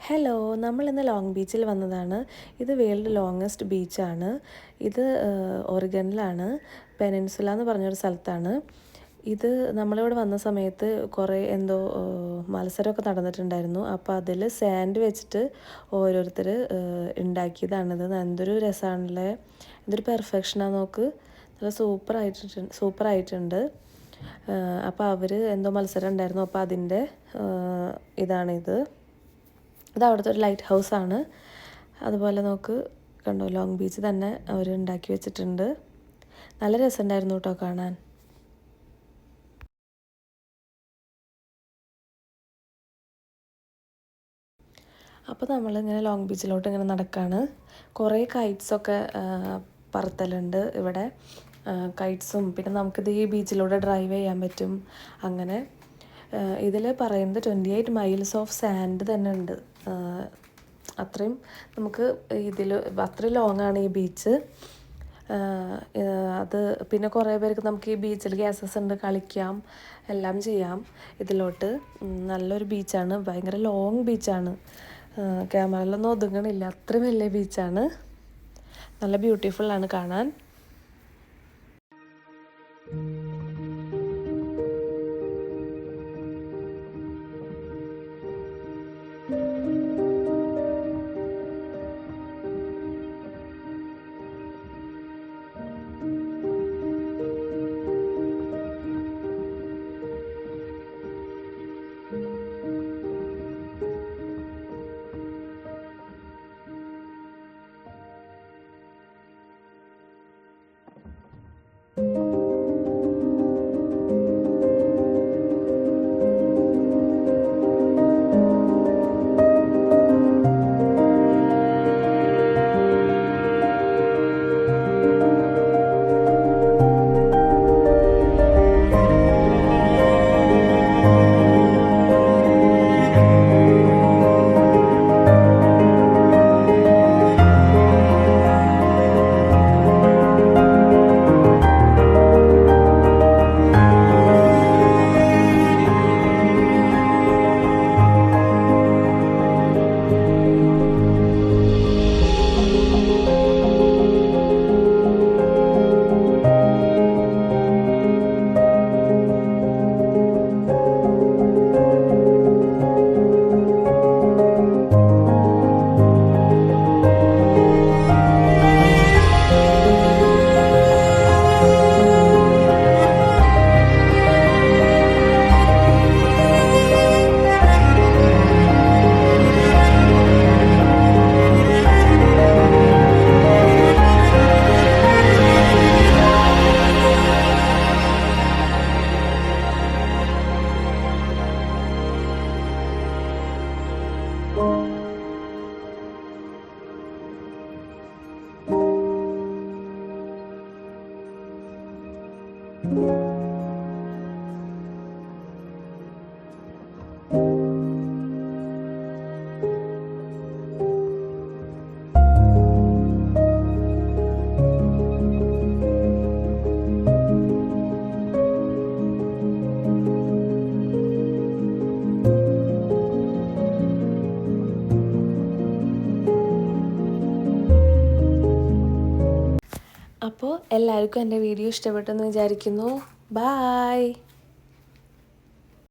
Hello, നമ്മളിന്ന് long ബീച്ചിൽ വന്നതാണ്. ഇത് വേൾഡ് ലോങ്ങസ്റ്റ് ബീച്ചാണ്. ഇത് ഒറിഗണിലാണ്, പെനിൻസുല എന്ന് പറഞ്ഞൊരു സ്ഥലത്താണ്. ഇത് നമ്മളിവിടെ വന്ന സമയത്ത് കുറേ മത്സരമൊക്കെ നടന്നിട്ടുണ്ടായിരുന്നു. അപ്പോൾ അതിൽ സാൻഡ് വെച്ചിട്ട് ഓരോരുത്തർ ഉണ്ടാക്കിയതാണിത്. എന്തൊരു രസമാണല്ലേ, എന്തൊരു പെർഫെക്ഷനാണ് നോക്ക്, നല്ല സൂപ്പറായിട്ടുണ്ട്. അപ്പോൾ അവർ മത്സരം ഉണ്ടായിരുന്നു. അപ്പോൾ അതിൻ്റെ ഇതാണിത്. ഇത് അവിടുത്തെ ഒരു ലൈറ്റ് ഹൗസാണ്. അതുപോലെ നോക്ക്, കണ്ടോ, ലോങ് ബീച്ച് തന്നെ അവർ ഉണ്ടാക്കി വെച്ചിട്ടുണ്ട്. നല്ല രസമുണ്ടായിരുന്നു കേട്ടോ കാണാൻ. അപ്പോൾ നമ്മളിങ്ങനെ ലോങ് ബീച്ചിലോട്ട് ഇങ്ങനെ നടക്കുകയാണ്. കുറേ കൈറ്റ്സൊക്കെ പറത്തലുണ്ട് ഇവിടെ. കൈറ്റ്സും പിന്നെ നമുക്കിത് ഈ ബീച്ചിലൂടെ ഡ്രൈവ് ചെയ്യാൻ പറ്റും. അങ്ങനെ ഇതിൽ പറയുന്നത് 28 മൈൽസ് ഓഫ് സാൻഡ് തന്നെ ഉണ്ട്. അത്രയും നമുക്ക് അത്രയും ലോങ്ങാണ് ഈ ബീച്ച്. അത് പിന്നെ കുറേ പേർക്ക് നമുക്ക് ഈ ബീച്ചിൽ ഗ്യാസസ് ഉണ്ട്, കളിക്കാം, എല്ലാം ചെയ്യാം. ഇതിലോട്ട് നല്ലൊരു ബീച്ചാണ്, ഭയങ്കര ലോങ് ബീച്ചാണ്. ക്യാമറയിലൊന്നും ഒതുങ്ങണില്ല, അത്രയും വലിയ ബീച്ചാണ്. നല്ല ബ്യൂട്ടിഫുള്ളാണ് കാണാൻ. അപ്പോൾ എല്ലാവർക്കും എൻ്റെ വീഡിയോ ഇഷ്ടപ്പെട്ടെന്ന് വിചാരിക്കുന്നു. ബായ്.